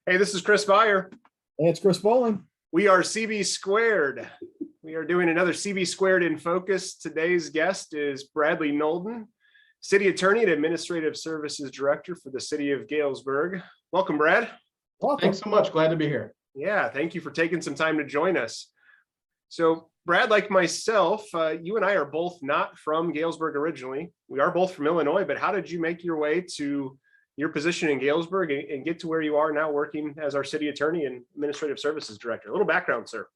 Hey, this is Chris Beyer. Hey, it's Chris Bowling. We are CB Squared. We are doing another CB Squared in Focus. Today's guest is Bradley Nolden, City Attorney and Administrative Services Director for the City of Galesburg. Welcome, Brad. Welcome. Thanks so much. Glad to be here. Yeah, thank you for taking some time to join us. So, Brad, like myself, you and I are both not from Galesburg originally. We are both from Illinois, but how did you make your way to your position in Galesburg and get to where you are now working as our City Attorney and Administrative Services Director? A little background, sir.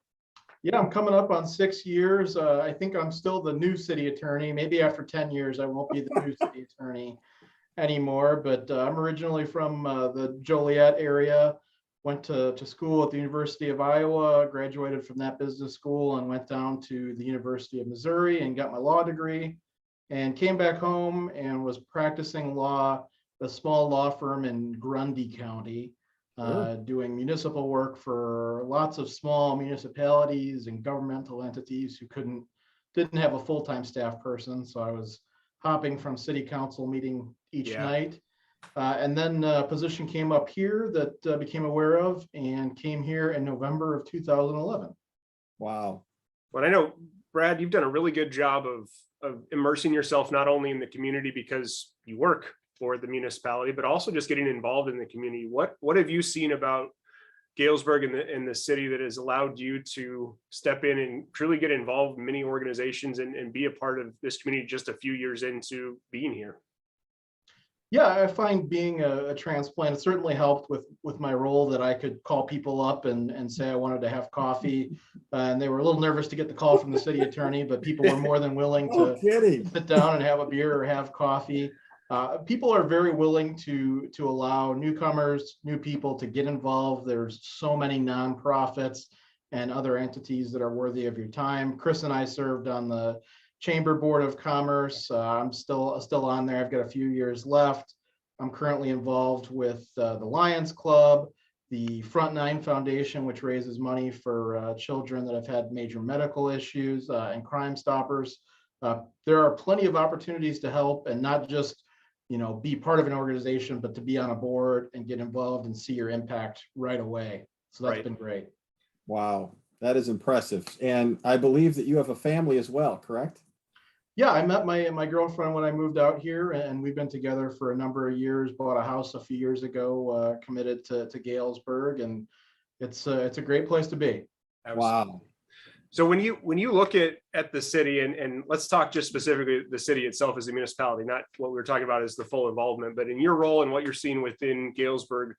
Yeah, I'm coming up on 6 years. I think I'm still the new city attorney. Maybe after 10 years, I won't be the new city attorney anymore, but I'm originally from the Joliet area. Went to school at the University of Iowa, graduated from that business school and went down to the University of Missouri and got my law degree and came back home and was practicing law, a small law firm in Grundy County, doing municipal work for lots of small municipalities and governmental entities who didn't have a full-time staff person. So I was hopping from city council meeting each night. And then a position came up here that became aware of and came here in November of 2011. Wow. Well, I know, Brad, you've done a really good job of immersing yourself not only in the community because you work for the municipality, but also just getting involved in the community. What have you seen about Galesburg and the city that has allowed you to step in and truly get involved in many organizations and be a part of this community just a few years into being here? Yeah, I find being a transplant, it certainly helped with my role that I could call people up and say I wanted to have coffee. And they were a little nervous to get the call from the city attorney, but people were more than willing to sit down and have a beer or have coffee. People are very willing to allow newcomers, new people to get involved. There's so many nonprofits and other entities that are worthy of your time. Chris and I served on the Chamber Board of Commerce. I'm still on there. I've got a few years left. I'm currently involved with the Lions Club, the Front Nine Foundation, which raises money for children that have had major medical issues, and Crime Stoppers. There are plenty of opportunities to help, and not just be part of an organization, but to be on a board and get involved and see your impact right away. So that's been great. Wow, that is impressive. And I believe that you have a family as well, correct? Yeah, I met my girlfriend when I moved out here, and we've been together for a number of years. Bought a house a few years ago, committed to Galesburg, and it's a great place to be. Wow. So when you look at the city, and let's talk just specifically the city itself as a municipality, not what we were talking about as the full involvement, but in your role and what you're seeing within Galesburg,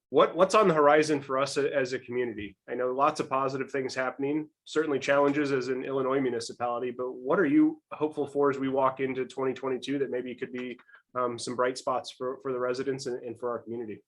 what's on the horizon for us as a community? I know lots of positive things happening, certainly challenges as an Illinois municipality, but what are you hopeful for as we walk into 2022 that maybe could be some bright spots for the residents and for our community?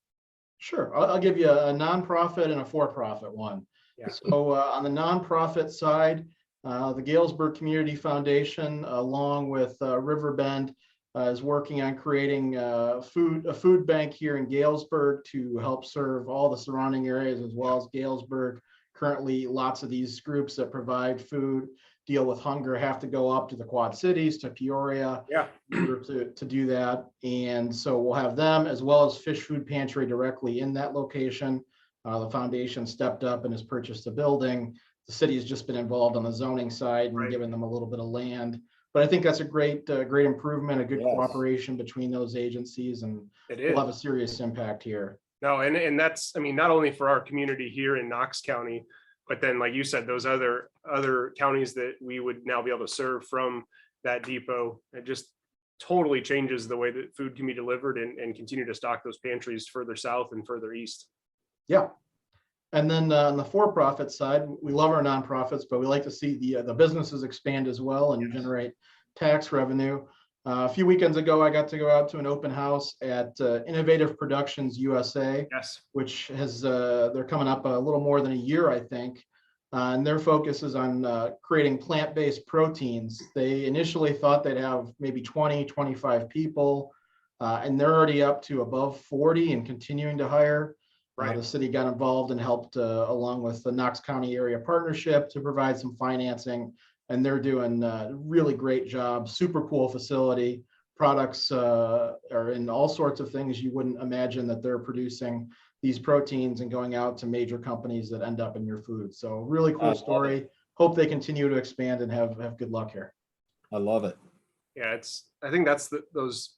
Sure, I'll give you a nonprofit and a for-profit one. Yeah. So on the nonprofit side, the Galesburg Community Foundation, along with Riverbend, is working on creating a food bank here in Galesburg to help serve all the surrounding areas as well as Galesburg. Currently, lots of these groups that provide food, deal with hunger, have to go up to the Quad Cities, to Peoria, in order to do that. And so we'll have them as well as Fish Food Pantry directly in that location. The foundation stepped up and has purchased a building. The city has just been involved on the zoning side and given them a little bit of land. But I think that's a great improvement, a good cooperation between those agencies, and we'll have a serious impact here. No, and that's, I mean, not only for our community here in Knox County, but then, like you said, those other counties that we would now be able to serve from that depot. It just totally changes the way that food can be delivered and continue to stock those pantries further south and further east. Yeah. And then on the for-profit side, we love our nonprofits, but we like to see the businesses expand as well and generate tax revenue. A few weekends ago, I got to go out to an open house at Innovative Productions USA, which has they're coming up a little more than a year, I think. And their focus is on creating plant-based proteins. They initially thought they'd have maybe 20, 25 people, and they're already up to above 40 and continuing to hire. The city got involved and helped along with the Knox County Area Partnership to provide some financing, and they're doing a really great job. Super cool facility. Products are in all sorts of things you wouldn't imagine that they're producing. these proteins and going out to major companies that end up in your food. So really I cool love story. Hope they continue to expand and have good luck here. I love it. Yeah, I think that's those,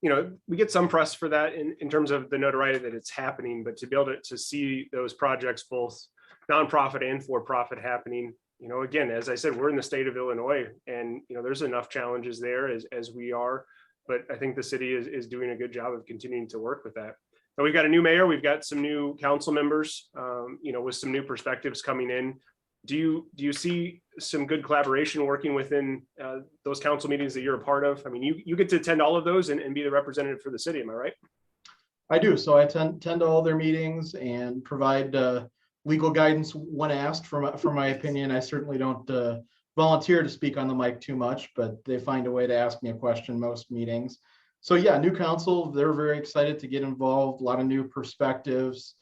we get some press for that in terms of the notoriety that it's happening, but to be able to see those projects, both nonprofit and for profit happening, again, as I said, we're in the state of Illinois, and there's enough challenges there as we are, but I think the city is doing a good job of continuing to work with that. Now we've got a new mayor, we've got some new council members, with some new perspectives coming in. Do you see some good collaboration working within those council meetings that you're a part of? I mean, you get to attend all of those and be the representative for the city, am I right? I do. So I attend to all their meetings and provide legal guidance when asked. For my opinion, I certainly don't volunteer to speak on the mic too much, but they find a way to ask me a question most meetings. So yeah, new council, they're very excited to get involved. A lot of new perspectives.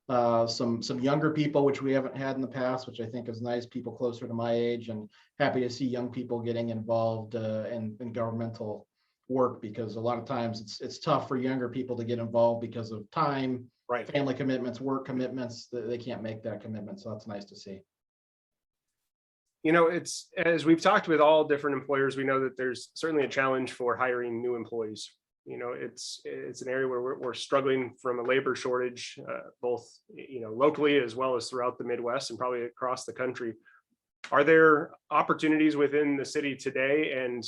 Some younger people, which we haven't had in the past, which I think is nice, people closer to my age, and happy to see young people getting involved in governmental work, because a lot of times it's tough for younger people to get involved because of time, Right. family commitments, work commitments, they can't make that commitment. So that's nice to see. It's, as we've talked with all different employers, we know that there's certainly a challenge for hiring new employees. It's an area where we're struggling from a labor shortage, both locally as well as throughout the Midwest and probably across the country. Are there opportunities within the city today, and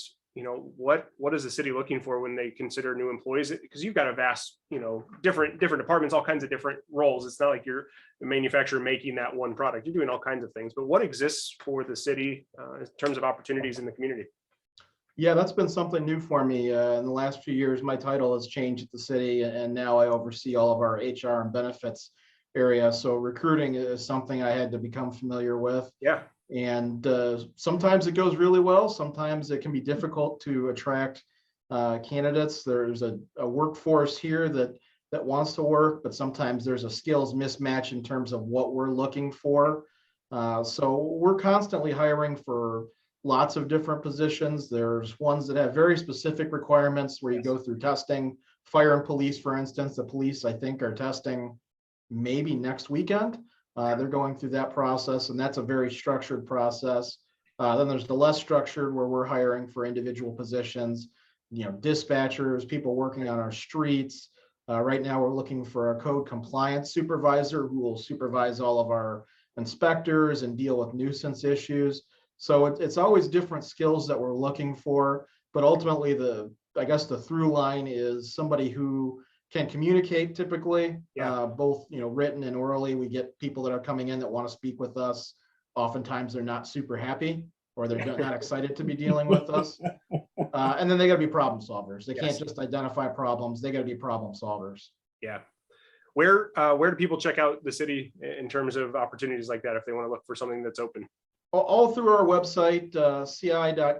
what is the city looking for when they consider new employees? Because you've got a vast different departments, all kinds of different roles. It's not like you're the manufacturer making that one product. You're doing all kinds of things. But what exists for the city in terms of opportunities in the community? Yeah, that's been something new for me. In the last few years, my title has changed at the city, and now I oversee all of our HR and benefits area. So recruiting is something I had to become familiar with. Yeah. And sometimes it goes really well. Sometimes it can be difficult to attract candidates. There's a workforce here that wants to work, but sometimes there's a skills mismatch in terms of what we're looking for. So we're constantly hiring for lots of different positions. There's ones that have very specific requirements where you go through testing. Fire and police, for instance, the police, I think, are testing maybe next weekend. They're going through that process, and that's a very structured process. Then there's the less structured, where we're hiring for individual positions, dispatchers, people working on our streets. Right now, we're looking for a code compliance supervisor who will supervise all of our inspectors and deal with nuisance issues. So it's always different skills that we're looking for, but ultimately I guess the through line is somebody who can communicate typically, both written and orally. We get people that are coming in that want to speak with us. Oftentimes they're not super happy, or they're not excited to be dealing with us. And then they got to be problem solvers. They can't just identify problems. They got to be problem solvers. Yeah. Where do people check out the city in terms of opportunities like that if they want to look for something that's open? All through our website, ci.galesburg.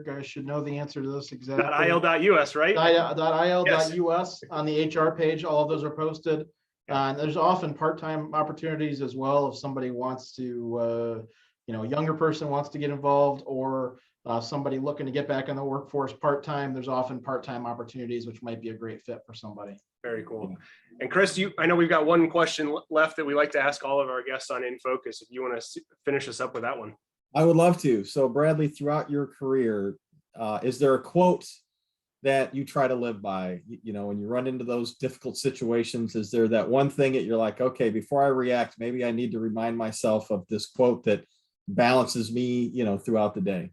I should know the answer to this exactly. .il.us, right? .il.us on the HR page. All of those are posted. And there's often part-time opportunities as well if somebody wants to, a younger person wants to get involved, or somebody looking to get back in the workforce part-time. There's often part-time opportunities, which might be a great fit for somebody. Very cool. And Chris, I know we've got one question left that we like to ask all of our guests on In Focus. If you want to finish us up with that one. I would love to. So Bradley, throughout your career, is there a quote that you try to live by? When you run into those difficult situations, is there that one thing that you're like, okay, before I react, maybe I need to remind myself of this quote that balances me, throughout the day?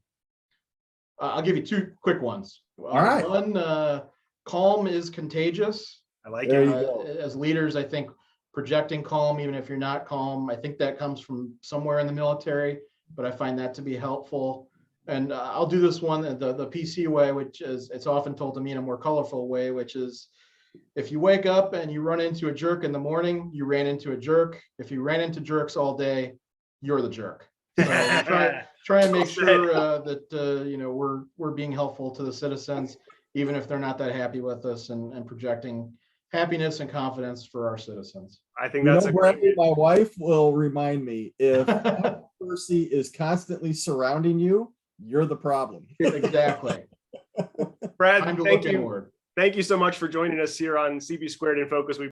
I'll give you two quick ones. All right. One, calm is contagious. I like There it. you go. As leaders, I think projecting calm, even if you're not calm, I think that comes from somewhere in the military, but I find that to be helpful. And I'll do this one the PC way, which is, it's often told to me in a more colorful way, which is, if you wake up and you run into a jerk in the morning, you ran into a jerk. If you ran into jerks all day, you're the jerk. So try and make sure that we're being helpful to the citizens, even if they're not that happy with us, and projecting happiness and confidence for our citizens. I think that's Bradley, my wife will remind me, if Percy is constantly surrounding you, you're the problem. Exactly. Brad, Time to thank look you. inward. Thank you so much for joining us here on CB Squared In Focus. We